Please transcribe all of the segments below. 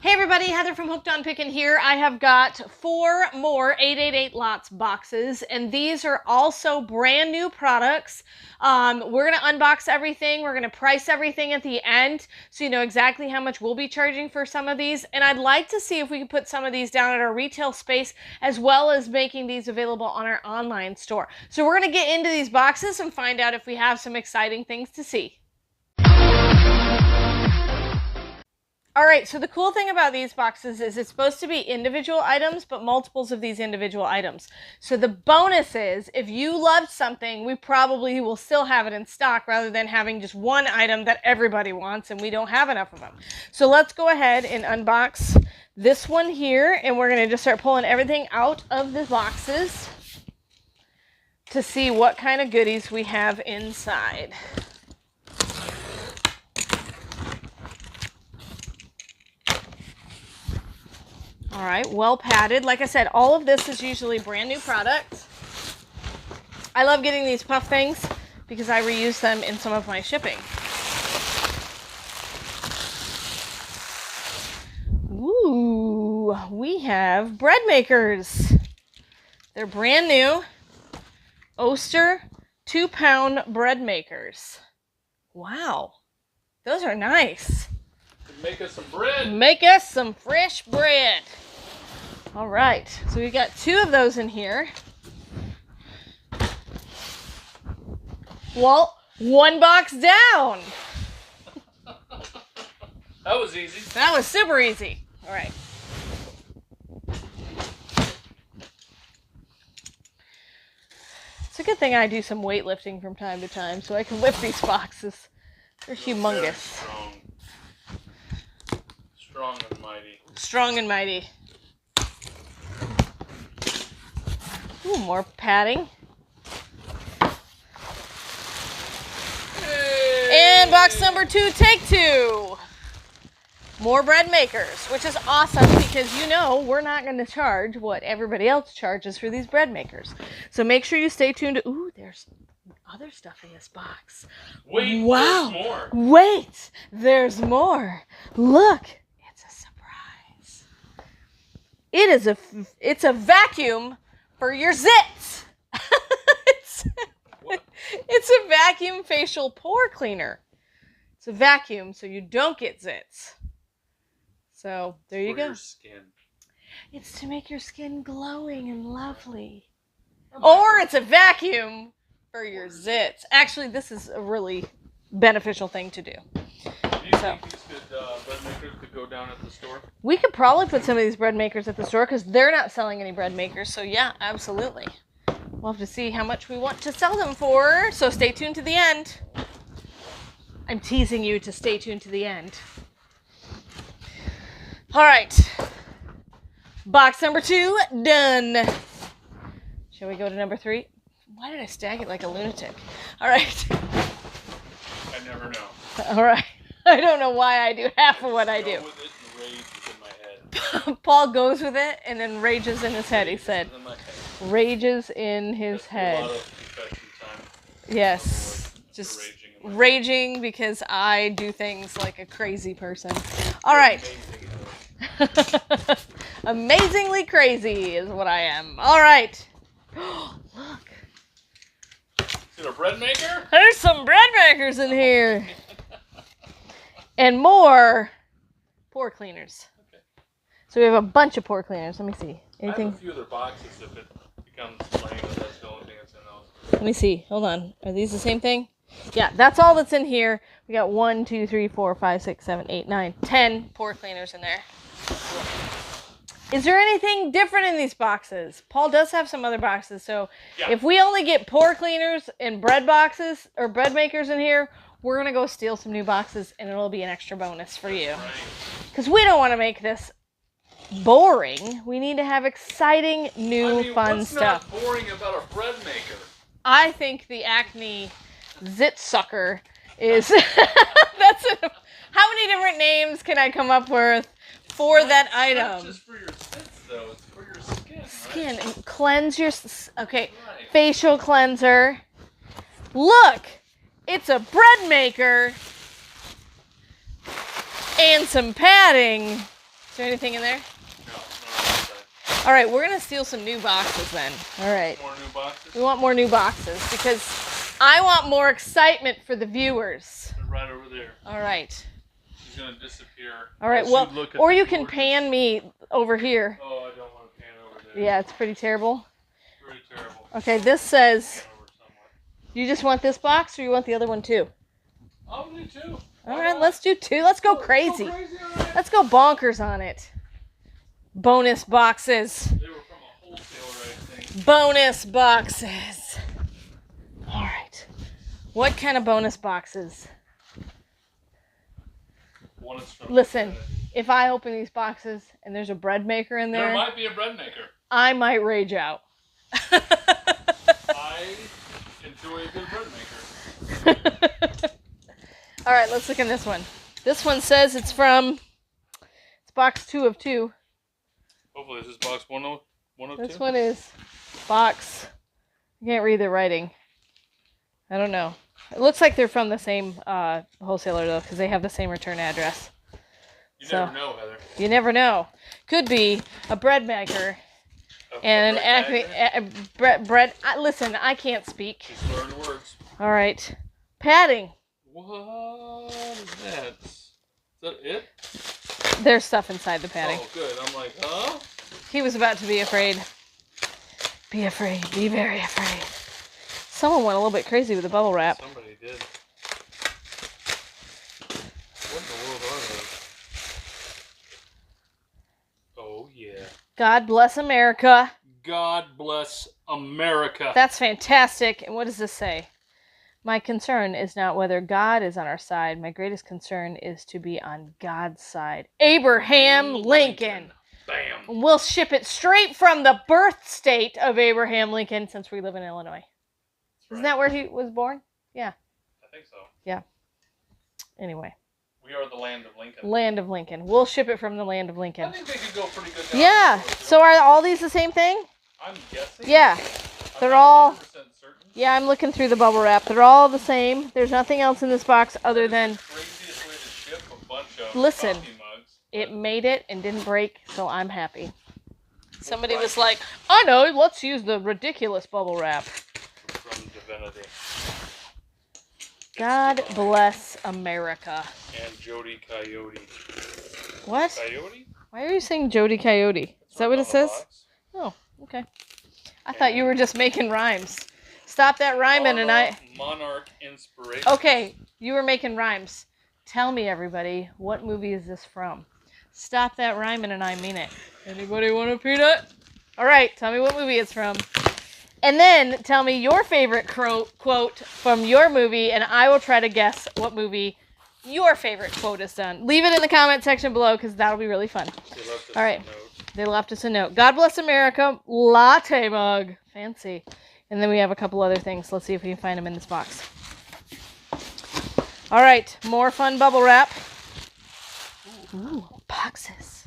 Hey everybody, Heather from Hooked on Pickin here. I have got 4 more 888 lots boxes, and these are also brand new products. We're going to unbox everything. We're going to price everything at the end so you know exactly how much we'll be charging for some of these. And I'd like to see if we can put some of these down at our retail space as well as making these available on our online store. So we're going to get into these boxes and find out if we have some exciting things to see. All right, so the cool thing about these boxes is it's supposed to be individual items, but multiples of these individual items. So the bonus is, if you loved something, we probably will still have it in stock rather than having just one item that everybody wants and we don't have enough of them. So let's go ahead and unbox this one here, and we're gonna just start pulling everything out of the boxes to see what kind of goodies we have inside. All right, well padded. Like I said, all of this is usually brand new products. I love getting these puff things because I reuse them in some of my shipping. Ooh, we have bread makers. They're brand new. Oster 2-pound bread makers. Wow, those are nice. Make us some bread. Make us some fresh bread. All right, so we've got 2 of those in here. Well, 1 box down. That was easy. That was super easy. All right. It's a good thing I do some weightlifting from time to time so I can lift these boxes. They're humongous. Strong and mighty. Strong and mighty. Ooh, more padding. Hey. And box number 2, take 2. More bread makers, which is awesome because you know we're not going to charge what everybody else charges for these bread makers. So make sure you stay tuned. Ooh, there's other stuff in this box. Wait, wow. There's more. Wait, there's more. Look. It's a vacuum for your zits. It's a vacuum facial pore cleaner. It's a vacuum so you don't get zits. So there you go. Your skin. It's to make your skin glowing and lovely. Or it's a vacuum for your zits. Actually, this is a really beneficial thing to do. Do you think these bread makers could go down at the store? We could probably put some of these bread makers at the store because they're not selling any bread makers. So yeah, absolutely. We'll have to see how much we want to sell them for. So stay tuned to the end. I'm teasing you to stay tuned to the end. All right. Box number 2, done. Shall we go to number 3? Why did I stack it like a lunatic? All right. I never know. All right. I don't know why I do half of what I do. With it and rages in my head. Paul goes with it and then rages in his head, he said. Rages in his head. A lot of confession time. Yes. Just raging because I do things like a crazy person. All right. Amazingly crazy is what I am. All right. Look. Is it a bread maker? There's some bread makers in here. And more pore cleaners. Okay. So we have a bunch of pore cleaners. Let me see. Anything? I have a few other boxes if it becomes plain that that's the only thing that's in those. Let me see. Hold on. Are these the same thing? Yeah, that's all that's in here. We got 1, 2, 3, 4, 5, 6, 7, 8, 9, 10 pore cleaners in there. Is there anything different in these boxes? Paul does have some other boxes. So yeah. If we only get pore cleaners and bread boxes or bread makers in here, we're going to go steal some new boxes, and it'll be an extra bonus for you. Because we don't want to make this boring. We need to have exciting, new, fun stuff. What's not boring about a bread maker? I think the Acne Zit Sucker is... How many different names can I come up with for that item? It's not just for your zits, though. It's for your skin, Skin. Right? And cleanse your... Okay. Right. Facial cleanser. Look! It's a bread maker and some padding Is there anything in there? No, not on that side. All right, we're going to steal some new boxes then. All right. More new boxes? We want more new boxes because I want more excitement for the viewers. They're right over there. All right. She's going to disappear. All right, well, or you can pan me over here. Oh, I don't want to pan over there. Yeah, it's pretty terrible. Pretty terrible. Okay, this says, Over somewhat. you just want this box or you want the other one too? I'll do two. All right, let's do two. Let's go crazy. Let's go bonkers on it. Bonus boxes. They were from a wholesaler, I think. Bonus boxes. All right. What kind of bonus boxes? One is from Listen, if I open these boxes and there's a bread maker in there, there might be a bread maker. I might rage out. I enjoy a good bread maker. All right, let's look in this one. This one says it's box 2 of 2. Hopefully this is box 102. This one is box, I can't read the writing. I don't know. It looks like they're from the same wholesaler though, because they have the same return address. You never know, Heather. You never know. Could be a bread maker and an bread. Listen, I can't speak. Just learn words. All right, padding. What is that? Is that it? There's stuff inside the padding. Oh, good. I'm like, huh? He was about to be afraid. Be afraid. Be very afraid. Someone went a little bit crazy with the bubble wrap. Somebody did. What in the world are those? Oh, yeah. God bless America. God bless America. That's fantastic. And what does this say? My concern is not whether God is on our side. My greatest concern is to be on God's side. Abraham Lincoln. Bam. We'll ship it straight from the birth state of Abraham Lincoln since we live in Illinois. Right. Isn't that where he was born? Yeah. I think so. Yeah. Anyway. We are the land of Lincoln. Land of Lincoln. We'll ship it from the land of Lincoln. I think they could go pretty good down Yeah. So are all these the same thing? I'm guessing. Yeah. I'm They're not all... 100% certain. Yeah, I'm looking through the bubble wrap. They're all the same. There's nothing else in this box other than... The craziest way to ship a bunch of Listen, coffee mugs. it made it and didn't break, so I'm happy. Somebody was like, I know, let's use the ridiculous bubble wrap. From Divinity. God bless America. And Jody Coyote. What? Coyote? Why are you saying Jody Coyote? Is that what it says? Oh, okay. I thought you were just making rhymes. Stop that rhyming and I... Monarch Inspiration. Okay, you were making rhymes. Tell me, everybody, what movie is this from? Stop that rhyming and I mean it. Anybody want a peanut? All right, tell me what movie it's from. And then tell me your favorite quote from your movie, and I will try to guess what movie your favorite quote is done. Leave it in the comment section below because that'll be really fun. All right. They left us a note. God bless America. Latte mug. Fancy. And then we have a couple other things. Let's see if we can find them in this box. All right. More fun bubble wrap. Ooh, boxes.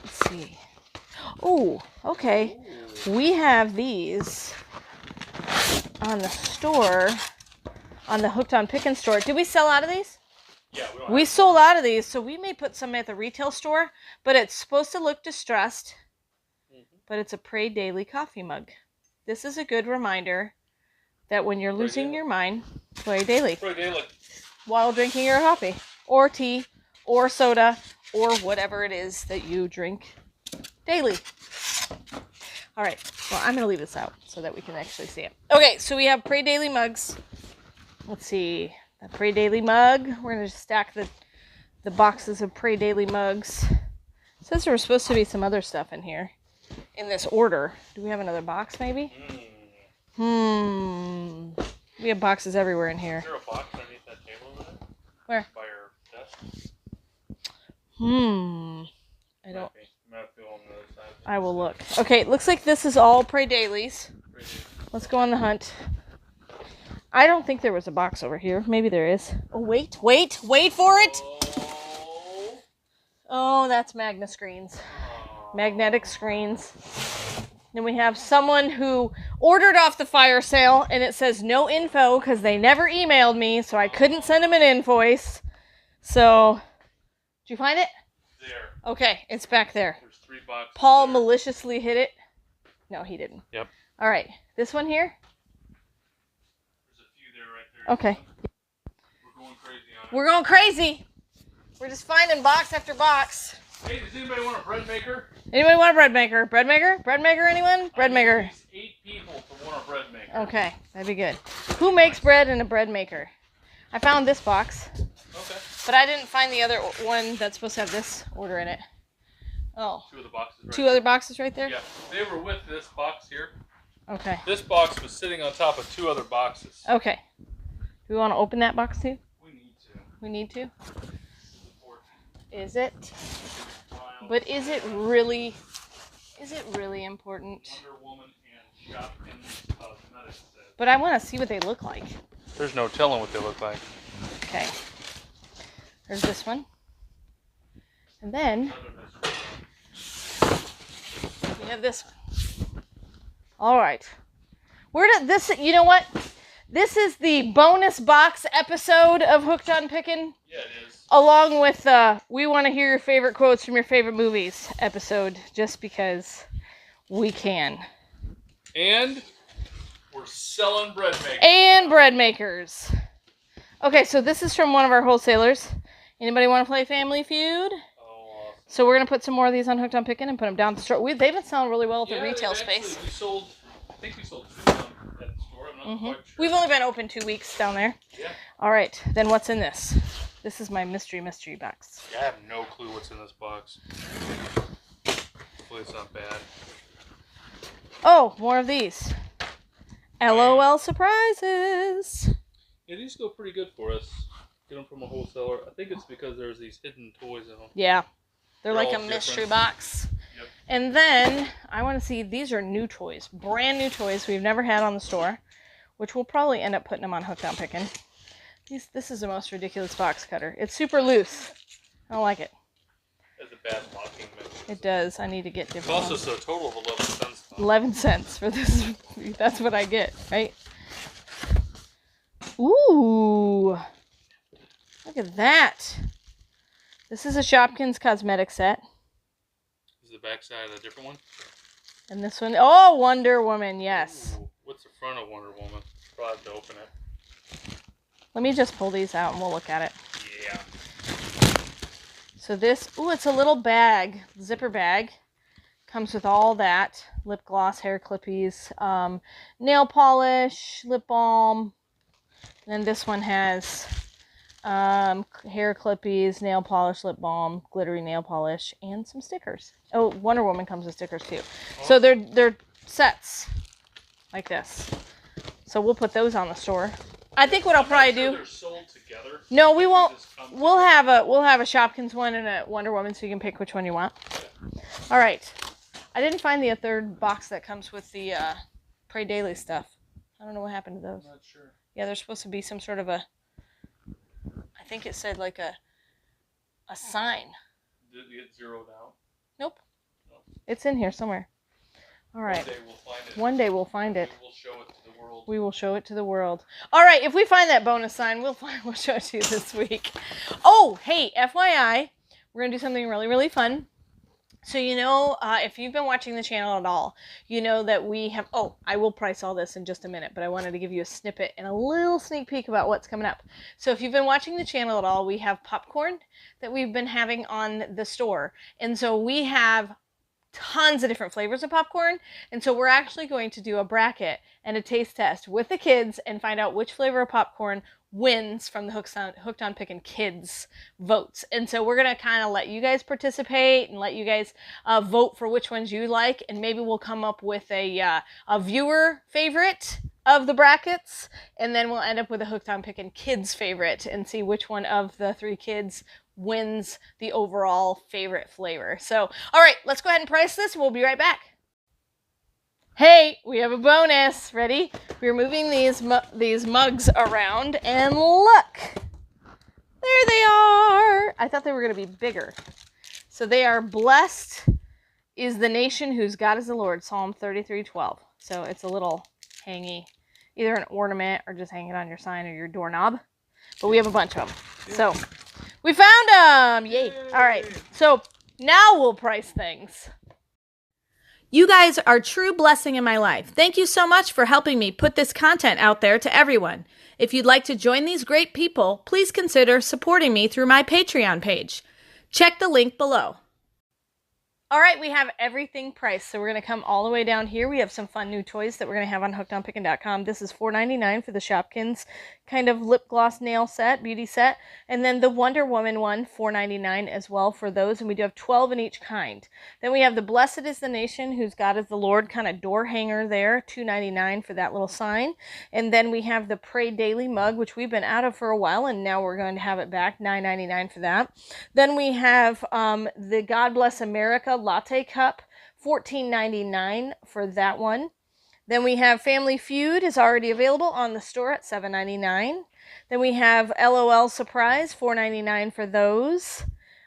Let's see. Ooh, okay. We have these on the store, on the Hooked on Pickin store. Did we sell out of these? Yeah, we sold out of these, so we may put some at the retail store, but it's supposed to look distressed, but it's a Pray Daily coffee mug. This is a good reminder that when you're losing your mind, pray daily. Pray daily. While drinking your coffee, or tea, or soda, or whatever it is that you drink daily. All right, well, I'm going to leave this out so that we can actually see it. Okay, so we have Pray Daily mugs. Let's see. A Pray Daily mug. We're going to stack the boxes of Pray Daily mugs. It says there was supposed to be some other stuff in here in this order. Do we have another box maybe? We have boxes everywhere in here. Is there a box underneath that table over there? Where? By your desk? I don't. Might be on the other side. I will look. Okay, it looks like this is all Pray Dailies. Let's go on the hunt. I don't think there was a box over here. Maybe there is. Oh, wait for it. Oh, that's Magna screens. Magnetic screens. Then we have someone who ordered off the fire sale, and it says no info because they never emailed me, so I couldn't send them an invoice. So Did you find it? There. Okay, it's back there. There's 3 boxes. Paul there. maliciously hit it. No, he didn't. Yep. All right, this one here? There's a few there right there. Okay. We're going crazy on it. We're going crazy. We're just finding box after box. Hey, does anybody want a bread maker? Anybody want a bread maker? Bread maker? Bread maker, anyone? Bread maker. 8 people to want a bread maker. Okay, that'd be good. Who makes bread in a bread maker? I found this box. Okay. But I didn't find the other one that's supposed to have this order in it. Oh. 2 of the boxes right 2 other boxes right there? Yeah, they were with this box here. Okay. This box was sitting on top of 2 other boxes. Okay. Do we want to open that box too? We need to. We need to? This Is it? But is it really important? Wonder Woman and Shopkins Cosmetics set. But I want to see what they look like. There's no telling what they look like. Okay. There's this one. And then we have this one. All right. Where did this, you know what? This is the bonus box episode of Hooked on Pickin'. Yeah, it is. Along with we want to hear your favorite quotes from your favorite movies episode, just because we can. And we're selling bread makers. And bread makers. Okay, so this is from one of our wholesalers. Anybody want to play Family Feud? Oh, awesome. So we're going to put some more of these on Hooked on Pickin' and put them down at the store. They've been selling really well at the retail space. I think we sold 2 of them at the store. I'm not quite sure. We've only been open 2 weeks down there. Yeah. All right, then what's in this? This is my mystery box. Yeah, I have no clue what's in this box. Hopefully it's not bad. Oh, more of these. LOL surprises. Yeah, these go pretty good for us. Get them from a wholesaler. I think it's because there's these hidden toys in them. Yeah. They're like all a mystery different. box. Yep. And then I want to see, these are new toys. Brand new toys we've never had on the store, which we'll probably end up putting them on Hooked on Pickin'. This is the most ridiculous box cutter. It's super loose. I don't like it. Has a bad locking mechanism. It does. I need to get different It's also ones. a total of 11 cents. 11 cents for this. That's what I get, right? Ooh. Look at that. This is a Shopkins cosmetic set. Is the back side a different one? And this one, oh, Wonder Woman, yes. Ooh, what's the front of Wonder Woman? Probably have to open it. Let me just pull these out and we'll look at it. Yeah. So this, ooh, it's a little bag, zipper bag. Comes with all that. Lip gloss, hair clippies, nail polish, lip balm. And then this one has hair clippies, nail polish, lip balm, glittery nail polish, and some stickers. Oh, Wonder Woman comes with stickers too. So they're sets like this. So we'll put those on the store. I think what I'll probably do. They're sold together. No, we won't. We'll have a Shopkins one and a Wonder Woman, so you can pick which one you want. All right. I didn't find the third box that comes with the Pray Daily stuff. I don't know what happened to those. I'm not sure. Yeah, there's supposed to be some sort of a. I think it said like a sign. Did it get zeroed out? Nope. No. It's in here somewhere. All right. One day we'll find it. One day we'll find it. We'll show it to the world. We will show it to the world. All right, if we find that bonus sign, we'll show it to you this week. Oh, hey, FYI, we're going to do something really, really fun. So, you know, if you've been watching the channel at all, you know that we have, I will price all this in just a minute, but I wanted to give you a snippet and a little sneak peek about what's coming up. So if you've been watching the channel at all, we have popcorn that we've been having on the store. And so we have tons of different flavors of popcorn. And so we're actually going to do a bracket and a taste test with the kids and find out which flavor of popcorn wins from the Hooked on Pickin' kids votes. And so we're going to kind of let you guys participate and let you guys vote for which ones you like. And maybe we'll come up with a viewer favorite of the brackets. And then we'll end up with a Hooked on Pickin' kids favorite and see which one of the 3 kids wins the overall favorite flavor. So, all right, let's go ahead and price this. We'll be right back. Hey, we have a bonus. Ready? We're moving these mugs around, and look, there they are. I thought they were going to be bigger. So they are blessed is the nation whose God is the Lord, Psalm 33:12. So it's a little hangy, either an ornament or just hang it on your sign or your doorknob. But we have a bunch of them. So We found them! Yay! All right, so now we'll price things. You guys are a true blessing in my life. Thank you so much for helping me put this content out there to everyone. If you'd like to join these great people, please consider supporting me through my Patreon page. Check the link below. All right, we have everything priced, so we're going to come all the way down here. We have some fun new toys that we're going to have on hookedonpickin.com. This is $4.99 for the Shopkins kind of lip gloss nail set, beauty set. And then the Wonder Woman one, $4.99 as well for those. And we do have 12 in each kind. Then we have the Blessed is the Nation, whose God is the Lord kind of door hanger there, $2.99 for that little sign. And then we have the Pray Daily mug, which we've been out of for a while, and now we're going to have it back, $9.99 for that. Then we have the God Bless America latte cup, $14.99 for that one. Then we have Family Feud is already available on the store at $7.99. Then we have LOL Surprise, $4.99 for those.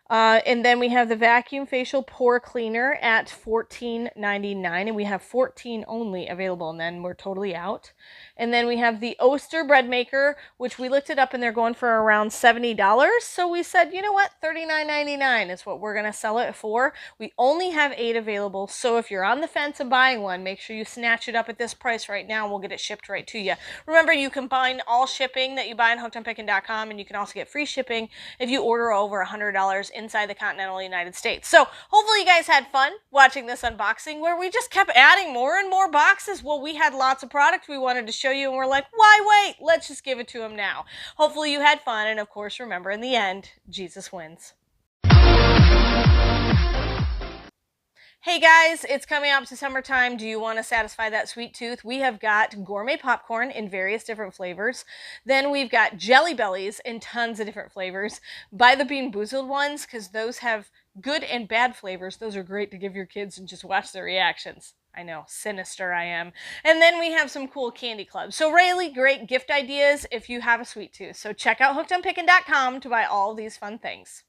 And then we have the Vacuum Facial Pore Cleaner at $14.99. And we have 14 only available, and then we're totally out. And then we have the Oster Bread Maker, which we looked it up, and they're going for around $70. So we said, you know what, $39.99 is what we're going to sell it for. We only have 8 available, so if you're on the fence of buying one, make sure you snatch it up at this price right now, and we'll get it shipped right to you. Remember, you can find all shipping that you buy on hookedonpickin.com, and you can also get free shipping if you order over $100 inside the continental United States. So hopefully you guys had fun watching this unboxing where we just kept adding more and more boxes. Well, we had lots of product we wanted to show you, and we're like, why wait? Let's just give it to them now. Hopefully you had fun, and of course, remember, in the end, Jesus wins. Hey guys, it's coming up to summertime. Do you want to satisfy that sweet tooth? We have got gourmet popcorn in various different flavors. Then we've got Jelly Bellies in tons of different flavors. Buy the Bean Boozled ones, because those have good and bad flavors. Those are great to give your kids and just watch their reactions. I know, sinister I am. And then we have some cool candy clubs. So really great gift ideas if you have a sweet tooth. So check out hookedonpickin.com to buy all of these fun things.